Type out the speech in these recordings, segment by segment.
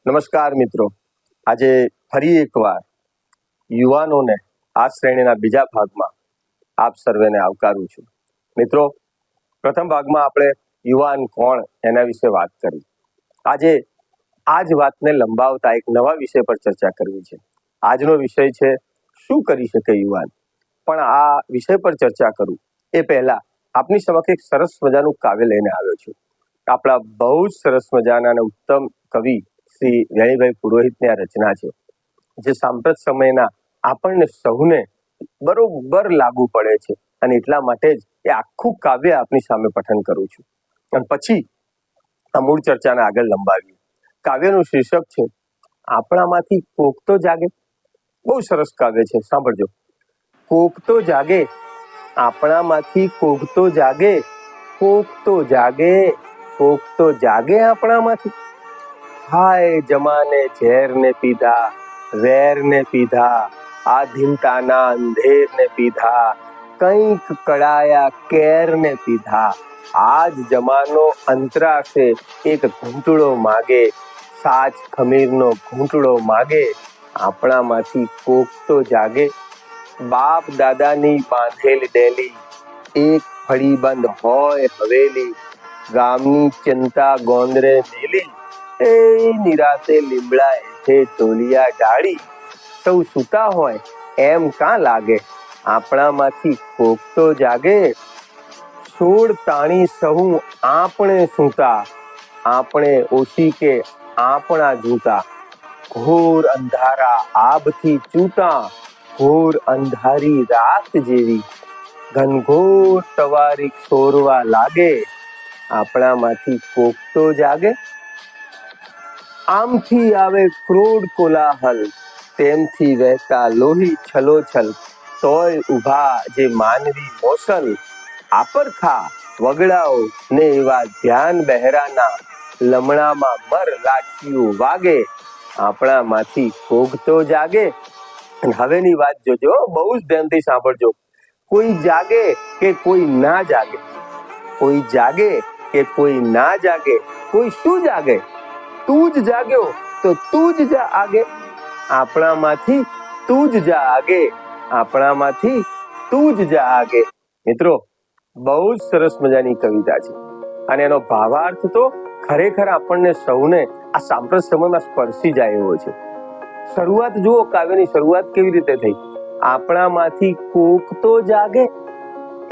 નમસ્કાર મિત્રો, આજે ફરી એકવાર યુવાનોને આ શ્રેણીના બીજા ભાગમાં આપ સર્વેને આવકારું છું. મિત્રો, પ્રથમ ભાગમાં આપણે યુવાન કોણ એના વિશે વાત કરી. આજે આ જ વાતને લંબાવતા એક નવા વિષય પર ચર્ચા કરવી છે. આજનો વિષય છે શું કરી શકે યુવાન. પણ આ વિષય પર ચર્ચા કરું એ પહેલા આપની સમક્ષ એક સરસ મજાનું કાવ્ય લઈને આવ્યો છું. આપણા બહુ જ સરસ મજાના અને ઉત્તમ કવિ શ્રી વેણીભાઈ પુરોહિતની આ રચના છે, જે સાંપ્રત સમયના આપણને સૌને બરોબર લાગુ પડે છે. અને એટલા માટે જ એ આખું કાવ્ય આપની સામે પઠન કરું છું. અને પછી આ મૂળ ચર્ચાને આગળ લંબાવીએ. કાવ્યનું શીર્ષક છે આપણામાંથી કોક તો જાગે. બહુ સરસ કાવ્ય છે, સાંભળજો. કોક તો જાગે, આપણામાંથી કોક તો જાગે, કોક તો જાગે, કોક તો જાગે આપણામાંથી. હાય જમાને ઝેર ને પીધા, વેર ને પીધા, આધીનતાના અંધેર ને પીધા, કંઈક કડાયા કેર ને પીધા. આજ જમાનો અંતરાશે એક ઘૂંટડો માગે, સાચ ખમીરનો ઘૂંટડો માગે, આપણામાંથી કોક તો જાગે. બાપ દાદાની બાંધેલ ડેલી, એક ફળી બંધ હોય હવેલી, ગામની ચિંતા ગોંદરે મેલી, એ નિરાતે લીમડા હેઠે ટોલિયા ઢાળી, સૌ સૂતા હોય એમ કાં લાગે, આપણામાંથી કોક તો જાગે. સોળ તાણી સહુ આપણે સૂતા, આપણે ઓછી કે આપણા જૂતા, ઘોર અંધારા આભથી ચૂતા, ઘોર અંધારી રાત જેવી, ઘનઘોર તવારીખ સોરવા લાગે, આપણામાંથી કોક તો જાગે. આમથી આવે ક્રોડ કોલાહલ, તેમથી વહેતા લોહી છલોછલ, તોય ઊભા જે માનવી મોસલ, આપરખા વગડાઓ ને એવા ધ્યાન બહેરાના, લમણામાં મર લાઠીઓ વાગે, આપણામાંથી કોક તો જાગે. અને હવેની વાત જોજો, બહુ જ ધ્યાનથી સાંભળજો. કોઈ જાગે કે કોઈ ના જાગે, કોઈ જાગે કે કોઈ ના જાગે, કોઈ શું જાગે, તું જ જાગ્યો તો તું જ જા આગે, આપણામાંથી તું જ જા આગે, આપણામાંથી તું જ જા આગે. મિત્રો, બહુ જ સરસ મજાની કવિતા છે અને એનો ભાવાર્થ તો ખરેખર આપણને સૌને આ સાંપ્રત સમયમાં સ્પર્શી જાય એવો છે. શરૂઆત જુઓ, કાવ્યની શરૂઆત કેવી રીતે થઈ. આપણામાંથી કોક તો જાગે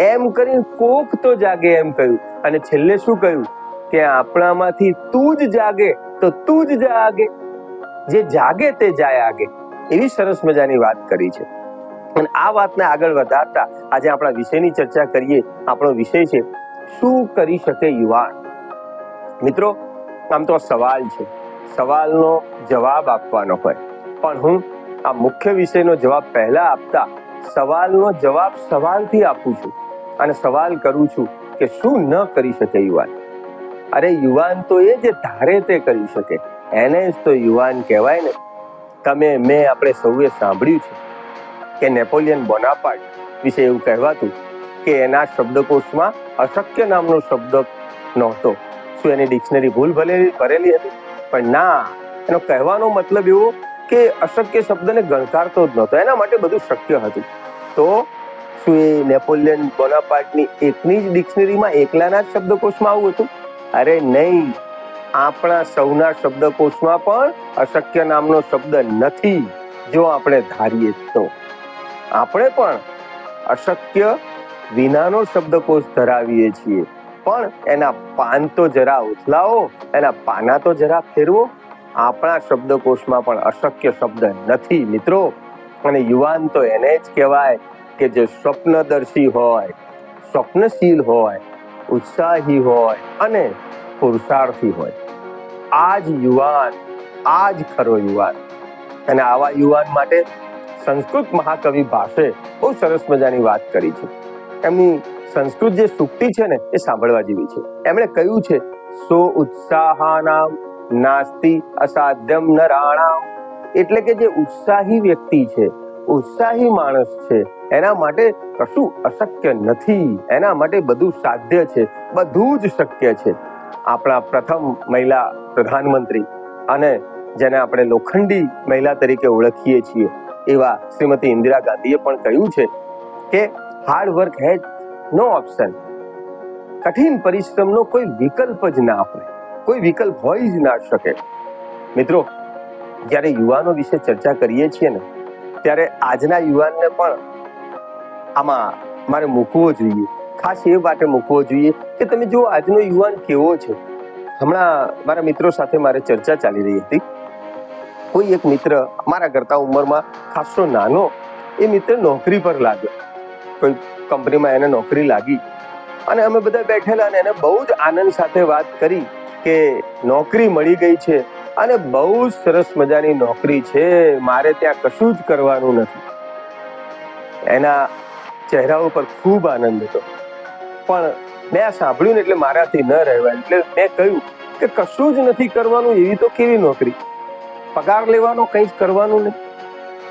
એમ કરીને કોક તો જાગે એમ કહ્યું, અને છેલ્લે શું કહ્યું કે આપણામાંથી તું જ જાગે તો તું જ જા આગે, જે જાગે તે જાય આગે. એવી સરસ મજાની વાત કરી છે. અને આ વાતને આગળ વધારતા આજે આપણા વિષયની ચર્ચા કરીએ. આપણો વિષય છે શું કરી શકે યુવાન. મિત્રો, આમ તો સવાલ છે, સવાલનો જવાબ આપવાનો હોય, પણ હું આ મુખ્ય વિષયનો જવાબ પહેલા આપતા સવાલનો જવાબ સવાલથી આપું છું અને સવાલ કરું છું કે શું ન કરી શકે યુવાન. અરે યુવાન તો એ જે ધારે તે કરી શકે, એને જ તો યુવાન કહેવાય ને. મેં આપણે સૌએ સાંભળ્યું છે કે નેપોલિયન બોનાપાર્ટ વિશે એવું કહેવાતું કે એના શબ્દકોશમાં અશક્ય નામનો શબ્દ નહોતો. શું એની ડિક્શનરી ભૂલ ભરેલી હતી? પણ ના, એનો કહેવાનો મતલબ એવો કે અશક્ય શબ્દને ગણકારતો જ નહોતો, એના માટે બધું શક્ય હતું. તો શું એ નેપોલિયન બોનાપાર્ટની એકની જ ડિક્શનરીમાં એકલાના જ શબ્દકોશમાં આવું હતું? અરે નહીં, આપણા સૌના શબ્દકોશમાં પણ અશક્ય નામનો શબ્દ નથી. જો આપણે ધારીએ તો આપણે પણ અશક્ય વિનાનો શબ્દકોશ ધરાવીએ છીએ, પણ એના પાન તો જરા ઉથલાવો, એના પાના તો જરા ફેરવો. આપણા શબ્દકોશમાં પણ અશક્ય શબ્દ નથી મિત્રો. અને યુવાન તો એને જ કહેવાય કે જે સ્વપ્નદર્શી હોય, સ્વપ્નશીલ હોય, ઉત્સાહી હોય અને પુરુષાર્થી હોય. આ જ યુવાન, આ જ ખરો યુવાન. અને આવા યુવાન માટે સંસ્કૃત મહાકવિ ભાષે બહુ સરસ મજાની વાત કરી છે. એમની સંસ્કૃત જે સૂક્તિ છે ને, એ સાંભળવા જેવી છે. એમણે કહ્યું છે, સો ઉત્સાહાનામ નાસ્તિ અસાધ્યમ નરાણામ. એટલે કે જે ઉત્સાહી વ્યક્તિ છે, ઉત્સાહી માણસ છે, એના માટે કશું અશક્ય નથી, એના માટે બધું સાધ્ય છે, બધું જ શક્ય છે. આપણા પ્રથમ મહિલા પ્રધાનમંત્રી અને જેને આપણે લોખંડી મહિલા તરીકે ઓળખીએ છીએ, એવા શ્રીમતી ઇન્દિરા ગાંધીએ પણ કહ્યું છે કે hard work has no option. કઠિન પરિશ્રમનો કોઈ વિકલ્પ જ ના હોય, કોઈ વિકલ્પ હોઈ જ ના શકે. મિત્રો, જ્યારે યુવાનો વિશે ચર્ચા કરીએ છીએ ને, ત્યારે આજના યુવાનને પણ આમાં મારે મૂકવો જોઈએ. ખાસ એ માટે મૂકવો જોઈએ કે તમે જો આજનો યુવાન કેવો છે. હમણાં મારા મિત્રો સાથે મારે ચર્ચા ચાલી રહી હતી. કોઈ એક મિત્ર મારા કરતા ઉંમરમાં ખાસો નાનો, એ મિત્ર નોકરી પર લાગ્યો. કોઈ કંપનીમાં એને નોકરી લાગી અને અમે બધા બેઠેલા અને એને બહુ જ આનંદ સાથે વાત કરી કે નોકરી મળી ગઈ છે અને બહુ સરસ મજાની નોકરી છે, મારે ત્યાં કશું જ કરવાનું નથી. એના ચહેરા ઉપર ખૂબ આનંદ હતો. પણ મેં આ સાંભળ્યું ને એટલે મારાથી ન રહેવાય. એટલે મેં કહ્યું કે કશું જ નથી કરવાનું, એવી તો કેવી નોકરી? પગાર લેવાનો, કંઈ જ કરવાનું નહીં.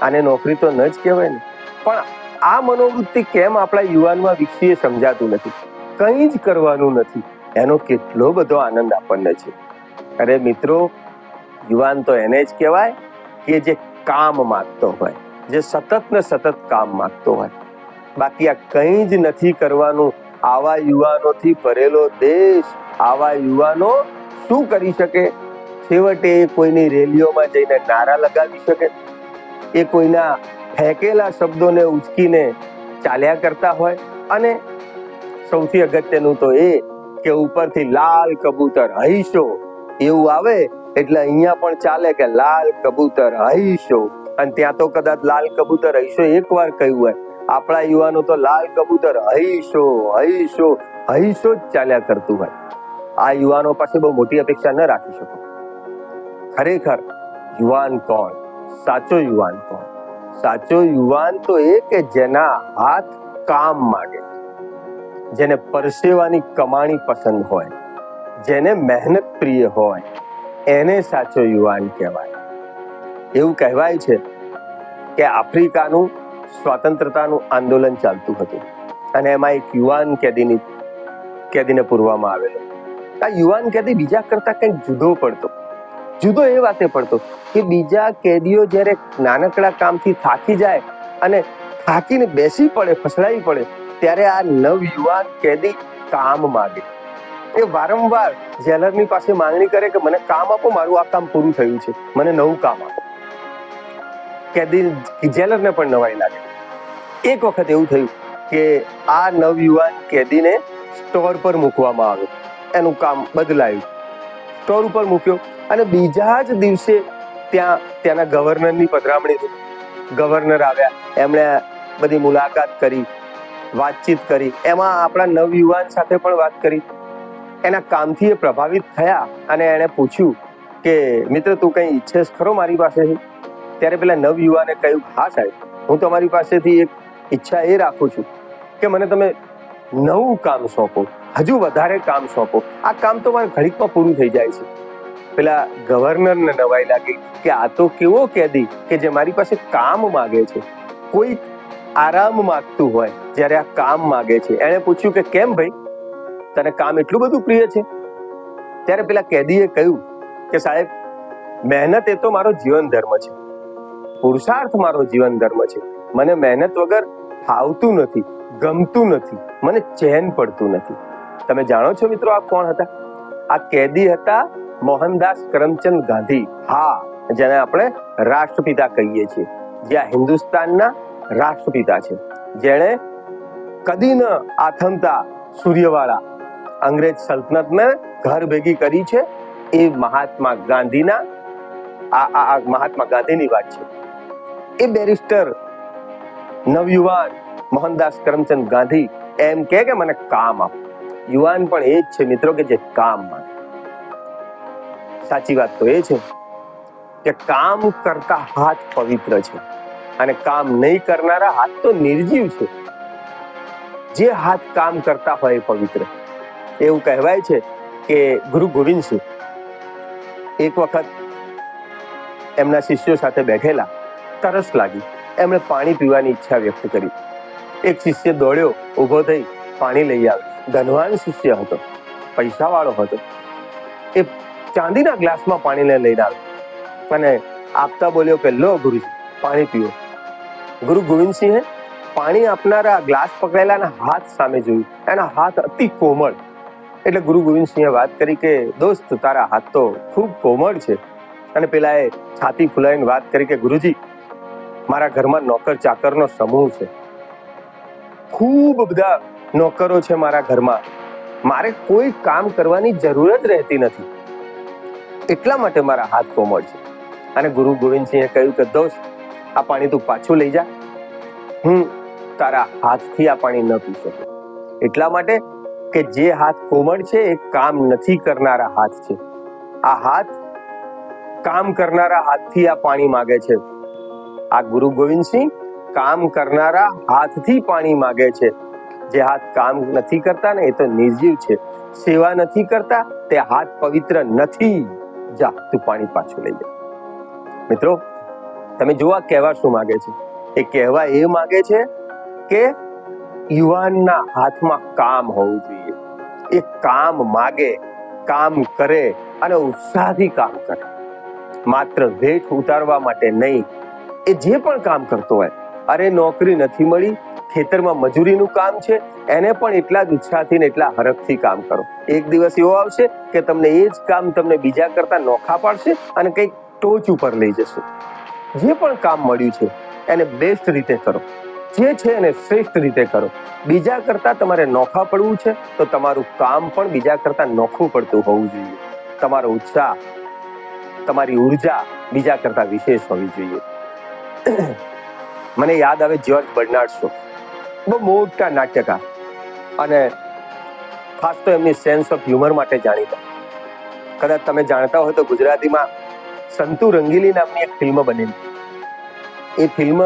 આને નોકરી તો ન જ કહેવાય ને. પણ આ મનોવૃત્તિ કેમ આપણા યુવાનમાં વિકસી એ સમજાતું નથી. કંઈ જ કરવાનું નથી, એનો કેટલો બધો આનંદ આપણને છે. અરે મિત્રો, યુવાન તો એને જ કહેવાય કે જે કામ માંગતો હોય, જે સતત ને સતત કામ માંગતો હોય. બાકી આ કંઈ જ નથી કરવાનું. આવા યુવાનોથી ભરેલો દેશ, આવા યુવાનો શું કરી શકે? છેવટે એ કોઈની રેલીઓમાં જઈને નારા લગાવી શકે, એ કોઈના ફેંકેલા શબ્દોને ઉચકીને ચાલ્યા કરતા હોય. અને સૌથી અગત્યનું તો એ કે ઉપરથી લાલ કબૂતર હૈશો એવું આવે એટલે અહીંયા પણ ચાલે કે લાલ કબૂતર હૈશો. અને ત્યાં તો કદાચ લાલ કબૂતર હૈશો એકવાર કહ્યું હોય, આપણા યુવાનો તો લાલ કબૂતર હૈશો હૈશો હૈશો જ ચાલ્યા કરતું હોય. આ યુવાનો પાસે બહુ મોટી અપેક્ષા ન રાખી શકો. ખરેખર યુવાન કોણ? સાચો યુવાન કોણ? સાચો યુવાન તો એ કે જેના હાથ કામ માંગે, જેને પરસેવાની કમાણી પસંદ હોય, જેને મહેનત પ્રિય હોય, એને સાચો યુવાન કહેવાય. એવું કહેવાય છે કે આફ્રિકાનું સ્વતંત્રતાનું આંદોલન ચાલતું હતું અને એમાં એક યુવાન કેદીને પૂરવામાં આવેલો. આ યુવાન કેદી બીજા કરતા કંઈક જુદો પડતો. જુદો એ વાતે પડતો કે બીજા કેદીઓ જ્યારે નાનકડા કામથી થાકી જાય અને થાકીને બેસી પડે, ફસડાઈ પડે, ત્યારે આ નવયુવાન કેદી કામ માંગે. એ વારંવાર જેલરની પાસે માંગણી કરે કે મને કામ આપો, મારું આ કામ પૂરું થયું છે, મને નવું કામ આપો. કેદી જેલરને પણ નવાઈ લાગે. એક વખત એવું થયું કે આ નવયુવાન કેદીને સ્ટોર પર મૂકવામાં આવ્યો. એનું કામ બદલાયું, સ્ટોર ઉપર મૂક્યો અને બીજા જ દિવસે ત્યાંના ગવર્નરની પધરામણી થઈ. ગવર્નર આવ્યા, એમણે બધી મુલાકાત કરી, વાતચીત કરી. એમાં આપણા નવયુવાન સાથે પણ વાત કરી. એના કામથી એ પ્રભાવિત થયા અને એણે પૂછ્યું કે મિત્ર, તું કંઈ ઈચ્છેસ ખરો મારી પાસેથી? ત્યારે પેલા નવયુવાને કહ્યું, હા સાહેબ, હું તમારી પાસેથી એક ઈચ્છા એ રાખું છું કે મને તમે નવું કામ સોંપો, હજુ વધારે કામ સોંપો. આ કામ તો મારે ઘડીકમાં પૂરું થઈ જાય છે. પેલા ગવર્નરને નવાઈ લાગી કે આ તો કેવો કેદી કે જે મારી પાસે કામ માગે છે. કોઈ આરામ માંગતું હોય જ્યારે આ કામ માગે છે. એણે પૂછ્યું કે કેમ ભાઈ, તને કામ એટલું બધું પ્રિય છે? ત્યારે પેલા કેદીએ કહ્યું કે સાહેબ, મહેનત એ તો મારો જીવન ધર્મ છે, પુરુષાર્થ મારો જીવન ધર્મ છે. મને મહેનત વગર ફાવતું નથી, ગમતું નથી, મને ચેન પડતું નથી. તમે જાણો છો મિત્રો, આ કોણ હતા? આ કેદી હતા મોહનદાસ કરમચંદ ગાંધી. હા, જેને આપણે રાષ્ટ્રપિતા કહીએ છીએ, જે આ હિન્દુસ્તાનના રાષ્ટ્રપિતા છે, જેણે કદી ન આથમતા સૂર્યવાળા અંગ્રેજ સલ્તનતને ઘર ભેગી કરી છે. એ મહાત્મા ગાંધીની વાત છે. એ બેરિસ્ટર નવયુવાન મોહનદાસ કરમચંદ ગાંધી એમ કે મને કામ આપો. યુવાન પણ એ જ છે મિત્રો કે જે કામ માંગે. સાચી વાત તો એ છે કે કામ કરતા હાથ પવિત્ર છે અને કામ નહીં કરનારા હાથ તો નિર્જીવ છે. જે હાથ કામ કરતા હોય એ પવિત્ર. એવું કહેવાય છે કે ગુરુ ગોવિંદસિંહ એક વખત એમના શિષ્યો સાથે બેઠેલા, તરસ લાગી, એમણે પાણી પીવાની ઈચ્છા વ્યક્ત કરી. એક શિષ્ય દોડ્યો, ઊભો થઈ પાણી લઈ આવ્યો. ધનવાન શિષ્ય હતો, પૈસાવાળો હતો. એ ચાંદીના ગ્લાસમાં પાણીને લઈને આવ્યો અને આપતા બોલ્યો કે લો ગુરુજી પાણી પીઓ. ગુરુ ગોવિંદસિંહે પાણી આપનારા ગ્લાસ પકડેલાના હાથ સામે જોયું. એના હાથ અતિ કોમળ. એટલે ગુરુ ગોવિંદસિંહે વાત કરી કે દોસ્ત તારા હાથ તો ખૂબ કોમળ છે. અને પેલાએ છાતી ફૂલાઈને વાત કરી કે ગુરુજી મારા ઘરમાં નોકર ચાકરનો સમૂહ છે, ખૂબ બધા નોકરો છે મારા ઘરમાં, મારે કોઈ કામ કરવાની જરૂર જ રહેતી નથી, એટલા માટે મારા હાથ કોમળ છે. અને ગુરુ ગોવિંદસિંહે કહ્યું કે દોસ્ત આ પાણી તું પાછું લઈ જા, હું તારા હાથથી આ પાણી ન પી શકું, એટલા માટે કે જે હાથ કોમળ છે એ કામ નથી કરનારા હાથ છે. આ હાથ કામ કરનારા હાથથી આ પાણી માગે છે. આ ગુરુ ગોવિંદસિંહ કામ કરનારા હાથથી પાણી માગે છે. જે હાથ કામ નથી કરતા ને એ તો નિર્જીવ છે, સેવા નથી કરતા તે હાથ પવિત્ર નથી. જા તું પાણી પાછું લઈ જા. મિત્રો તમે જોવા કહેવા શું માગે છે? એ કહેવા એ માગે છે કે યુવાનના હાથમાં કામ હોવું જોઈએ. એ કામ માગે, કામ કરે અને ઉત્સાહથી કામ કરે, માત્ર વેઠ ઉતારવા માટે નહીં. એ જે પણ કામ કરતો હોય, અરે નોકરી નથી મળી, ખેતરમાં મજૂરીનું કામ છે, એને પણ એટલા જ ઉત્સાહથી ને એટલા હરખથી કામ કરો. એક દિવસ એવો આવશે કે તમને એ જ કામ તમને બીજા કરતા નોખા પાડશે અને કંઈક ટોચ ઉપર લઈ જશે. જે પણ કામ મળ્યું છે એને બેસ્ટ રીતે કરો, જે છે એને શ્રેષ્ઠ રીતે કરો. બીજા કરતા તમારે નોખા પડવું છે તો તમારું કામ પણ બીજા કરતા નોખું પડતું હોવું જોઈએ. તમારો ઉત્સાહ, તમારી ઉર્જા બીજા કરતા વિશેષ હોવી જોઈએ. મને યાદ આવે જ્યોર્જ બર્નાર્ડ શો, બહુ મોટા નાટ્યકાર અને ખાસ તો એમની સેન્સ ઓફ હ્યુમર માટે જાણીતા. કદાચ તમે જાણતા હોય તો ગુજરાતીમાં સંતુ રંગીલી નામની એક ફિલ્મ બનેલી. એ ફિલ્મ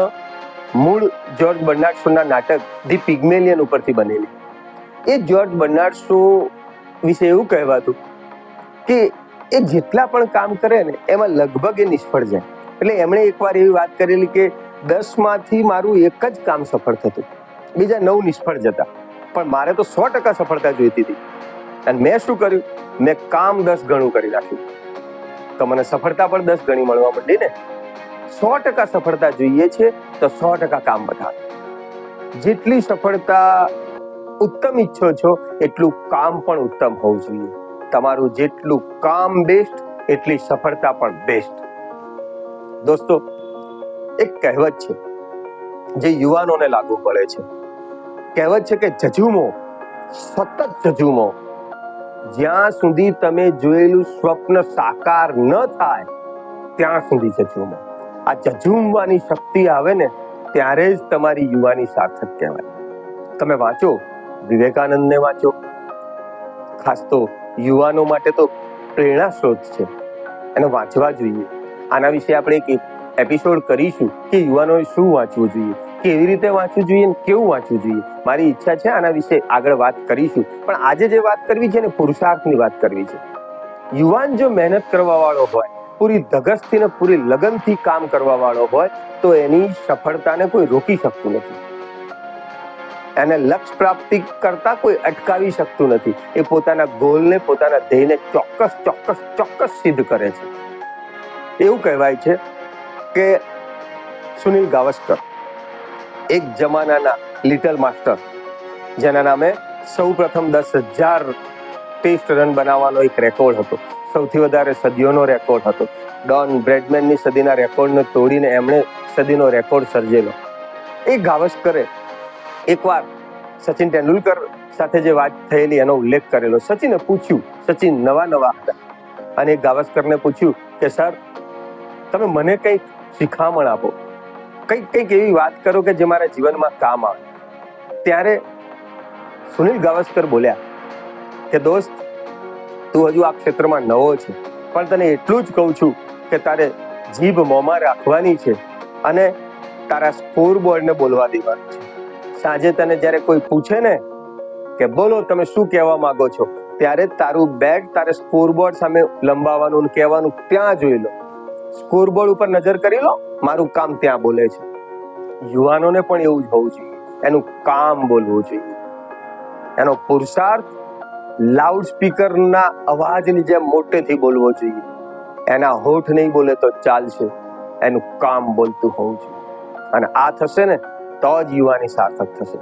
મૂળ જ્યોર્જ બર્નાર્ડ શોના નાટક ધી પિગ્મેલિયન ઉપરથી બનેલી. એ જ્યોર્જ બર્નાર્ડ શો વિશે એવું કહેવાતું કે એ જેટલા પણ કામ કરે ને એમાં લગભગ એ નિષ્ફળ જાય. એટલે એમણે એકવાર એવી વાત કરેલી કે 10માંથી મારું એક જ કામ સફળ થતું, બીજા 9 નિષ્ફળ જતા, પણ મારે તો 100% સફળતા જોઈતી હતી. અને મેં શું કર્યું? મેં કામ 10 ગણું કરી નાખ્યું, તો મને સફળતા પણ 10 ગણી મળવા માંડી ને. 100% સફળતા જોઈએ છે તો 100% કામ બતાવો. જેટલી સફળતા ઉત્તમ ઈચ્છો છો એટલું કામ પણ ઉત્તમ હોવું જોઈએ. તમારું જેટલું કામ બેસ્ટ એટલી સફળતા પણ બેસ્ટ. દોસ્તો એક કહેવત છે જે યુવાનોને લાગુ પડે છે. કહેવત છે કે જજુમો, સતત જજુમો, જ્યાં સુધી તમે જોયેલું સ્વપ્ન સાકાર ન થાય ત્યાં સુધી જજુમો. આ જજુમવાની શક્તિ આવે ને ત્યારે જ તમારી યુવાની સાર્થક કહેવાય. તમે વાંચો, વિવેકાનંદને વાંચો, ખાસ તો યુવાનો માટે તો પ્રેરણા સ્ત્રોત છે, એને વાંચવા જોઈએ. આના વિશે આપણે એક એપિસોડ કરીશું કે યુવાનોએ શું વાંચવું જોઈએ, કેવી રીતે વાંચવું જોઈએ, કેવું વાંચવું જોઈએ. મારી ઈચ્છા છે આના વિશે આગળ વાત કરીશું. પણ આજે જે વાત કરવી છે ને પુરુષાર્થની વાત કરવી છે. યુવાન જો મહેનત કરવા વાળો હોય, પૂરી ધગશથી ને પૂરી લગનથી કામ કરવા વાળો હોય તો એની સફળતાને કોઈ રોકી શકતું નથી. એને લક્ષ્ય પ્રાપ્તિ કરતા કોઈ અટકાવી શકતું નથી. એ પોતાના ગોલને, પોતાના ધ્યેયને ચોક્કસ સિદ્ધ કરે છે. એવું કહેવાય છે કે સુનિલ ગાવસ્કર એક જમાનાના લિટલ માસ્ટર, જેના નામે સૌ પ્રથમ 10,000 ટેસ્ટ રન બનાવવાનો એક રેકોર્ડ હતો, સૌથી વધારે સદીઓનો રેકોર્ડ હતો. ડોન બ્રેડમેનની સદીના રેકોર્ડને તોડીને એમણે સદીનો રેકોર્ડ સર્જેલો. એ ગાવસ્કરે એકવાર સચિન તેંડુલકર સાથે જે વાત થયેલી એનો ઉલ્લેખ કરેલો. સચિને પૂછ્યું, સચિન નવા હતા અને ગાવસ્કરને પૂછ્યું કે સર તમે મને કંઈક શિખામણ આપો, કંઈક એવી વાત કરો કે જે મારા જીવનમાં કામ આવે. ત્યારે સુનિલ ગાવસ્કર બોલ્યા કે દોસ્ત તું હજુ આ ક્ષેત્રમાં નવો છે, પણ તને એટલું જ કહું છું કે તારે જીભ મોંમાં રાખવાની છે અને તારા સ્કોર બોર્ડને બોલવા દેવાનું છે. સાંજે તને જ્યારે કોઈ પૂછે ને કે બોલો તમે શું કહેવા માંગો છો, ત્યારે તારું બેગ તારે સ્કોર બોર્ડ સામે લંબાવવાનું, કહેવાનું ત્યાં જોઈ લો, સ્કોર બોર્ડ ઉપર નજર કરી લો, મારું કામ ત્યાં બોલે છે. યુવાનોને પણ એવું જ હોવું જોઈએ, એનું કામ બોલવું જોઈએ. એનો પુરુષાર્થ લાઉડ સ્પીકરના અવાજની જેમ મોટેથી બોલવો જોઈએ. એના હોઠ નહીં બોલે તો ચાલશે, એનું કામ બોલતું હોવું જોઈએ. અને આ થશે ને તો જ યુવાની સાર્થક થશે.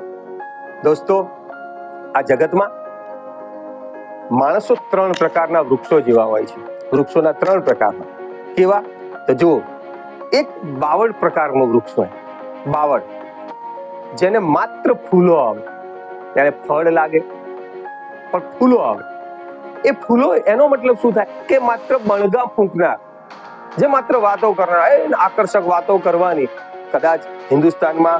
દોસ્તો, આ જગતમાં માણસો 3 પ્રકારના વૃક્ષો જેવા હોય છે. વૃક્ષોના 3 પ્રકારના. કેવા? તો જુઓ, એક બાવળ પ્રકારનું વૃક્ષ હોય. બાવળ, જેને માત્ર ફૂલો આવે, ત્યારે ફળ લાગે પણ ફૂલો આવે. એ ફૂલો, એનો મતલબ શું થાય કે માત્ર બણગા ફૂંકનાર, જે માત્ર વાતો કરનાર, આકર્ષક વાતો કરવાની. કદાચ હિન્દુસ્તાનમાં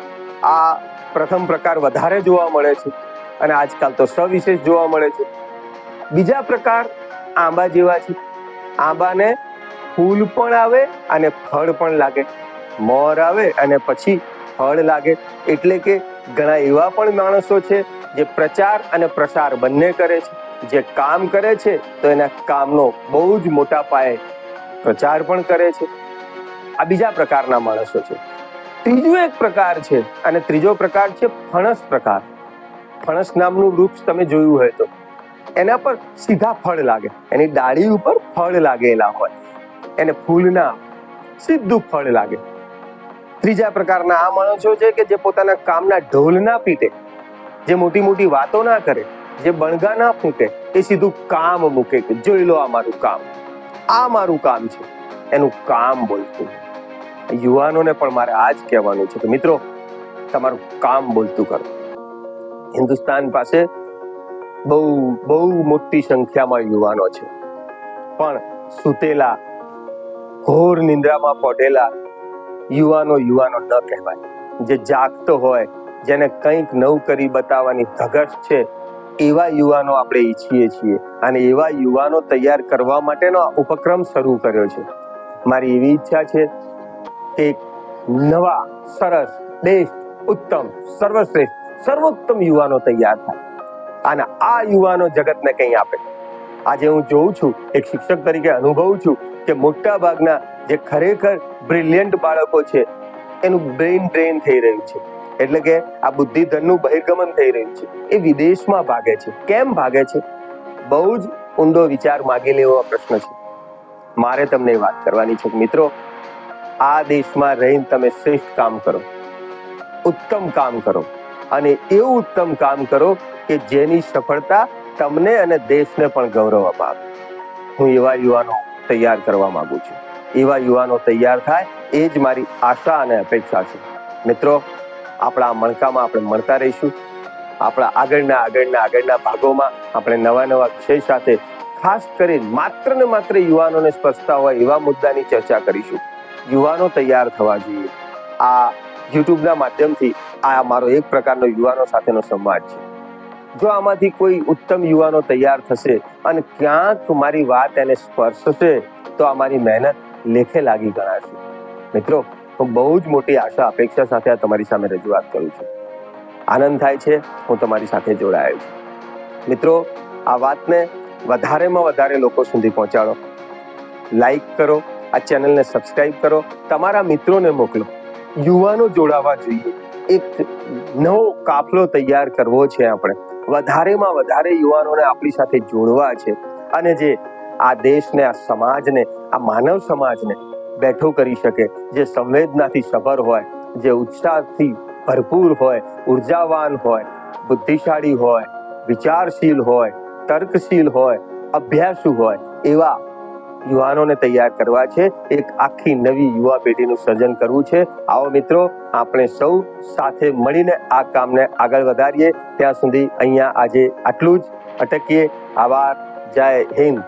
આ પ્રથમ પ્રકાર વધારે જોવા મળે છે અને આજકાલ તો સવિશેષ જોવા મળે છે. બીજા પ્રકાર આંબા જેવા છે. આંબાને ફૂલ પણ આવે અને ફળ પણ લાગે, મોર આવે અને પછી ફળ લાગે. એટલે કે ઘણા એવા પણ માણસો છે જે પ્રચાર અને પ્રસાર બંને કરે છે. જે કામ કરે છે તો એના કામનો બહુ જ મોટા પાયે પ્રચાર પણ કરે છે. આ બીજા પ્રકારના માણસો છે. ત્રીજો એક પ્રકાર છે, અને ત્રીજો પ્રકાર છે ફણસ પ્રકાર. ફણસ નામનું વૃક્ષ તમે જોયું હોય તો એના પર સીધા ફળ લાગે, એની ડાળી ઉપર ફળ લાગેલા હોય, એને ફૂલ ના, સીધું ફળ લાગે. ત્રીજા પ્રકારના આ માણસો છે કે જે પોતાના કામના ઢોલ ના પીટે, જે મોટી મોટી વાતો ના કરે, જે બણગા ના ફૂંકે, એ સીધું કામ મૂકે કે જોઈ લો આ મારું કામ, આ મારું કામ છે, એનું કામ બોલતું. યુવાનોને પણ મારે આ જ કહેવાનું છે કે મિત્રો, તમારું કામ બોલતું કરો. હિન્દુસ્તાન પાસે બહુ બહુ મોટી સંખ્યામાં યુવાનો છે, પણ સૂતેલા, ઘોર નિંદ્રામાં પડેલા યુવાનો ન કહેવાય. જે જાગતો હોય, જેને કંઈક નવું કરી બતાવવાની ધગશ છે, એવા યુવાનો આપણે ઈચ્છીએ છીએ અને એવા યુવાનો તૈયાર કરવા માટેનો ઉપક્રમ શરૂ કર્યો છે. મારી એવી ઈચ્છા છે કે નવા, સરસ, દેશ ઉત્તમ, સર્વશ્રેષ્ઠ, સર્વોત્તમ યુવાનો તૈયાર થાય અને આ યુવાનો જગતને કંઈ આપે. આજે હું જોઉં છું, એક શિક્ષક તરીકે અનુભવું છું કે મોટા ભાગના જે ખરેખર બ્રિલિયન્ટ બાળકો છે, એનું બ્રેઇન ડ્રેન થઈ રહ્યું છે. એટલે કે આ બુદ્ધિધનનું બહિર્ગમન થઈ રહ્યું છે. એ વિદેશમાં ભાગે છે. કેમ ભાગે છે? બહુ જ ઊંડો વિચાર માગી લેવો પ્રશ્ન છે. મારે તમને એ વાત કરવાની છે કે મિત્રો, આ દેશમાં રહીને તમે શ્રેષ્ઠ કામ કરો, ઉત્તમ કામ કરો અને એવું ઉત્તમ કામ કરો કે જેની સફળતા તમને અને દેશને પણ ગૌરવ અપાવે. હું એવા યુવાનો તૈયાર કરવા માંગુ છું. એવા યુવાનો તૈયાર થાય એ જ મારી આશા અને અપેક્ષા છે. મિત્રો, આપણા મણકામાં આપણે મળતા રહીશું. આપણા આગળના ભાગોમાં આપણે નવા વિષય સાથે, ખાસ કરી માત્ર ને માત્ર યુવાનોને સ્પર્શતા હોય એવા મુદ્દાની ચર્ચા કરીશું. યુવાનો તૈયાર થવા જોઈએ. આ યુટ્યુબના માધ્યમથી આ મારો એક પ્રકારનો યુવાનો સાથેનો સંવાદ છે. જો આમાંથી કોઈ ઉત્તમ યુવાનો તૈયાર થશે અને ક્યાંક મારી વાત એને સ્પર્શશે તો આ મારી મહેનત લેખે લાગી ગણાશે. મિત્રો, હું બહુ જ મોટી આશા અપેક્ષા સાથે આ તમારી સામે રજૂઆત કરું છું. આનંદ થાય છે હું તમારી સાથે જોડાયો છું. મિત્રો, આ વાતને વધારેમાં વધારે લોકો સુધી પહોંચાડો. લાઈક કરો, આ ચેનલને સબસ્ક્રાઇબ કરો, તમારા મિત્રોને મોકલો. યુવાનો જોડાવા જોઈએ. એક નવો કાફલો તૈયાર કરવો છે આપણે. વધારેમાં વધારે યુવાનોને આપણી સાથે જોડવા છે અને જે આ દેશને, આ સમાજને, આ માનવ સમાજને બેઠો કરી શકે, જે સંવેદનાથી સભર હોય, જે ઉત્સાહથી ભરપૂર હોય, ઉર્જાવાન હોય, બુદ્ધિશાળી હોય, વિચારશીલ હોય, તર્કશીલ હોય, અભ્યાસુ હોય, એવા યુવાનોને તૈયાર કરવા છે. એક આખી નવી યુવા પેઢીનું સર્જન કરવું છે. આવો મિત્રો, આપણે સૌ સાથે મળીને આ કામને આગળ વધારીએ. ત્યાં સુધી અહીંયા આજે આટલું જ અટકીએ. આભાર. જય હિન્દ.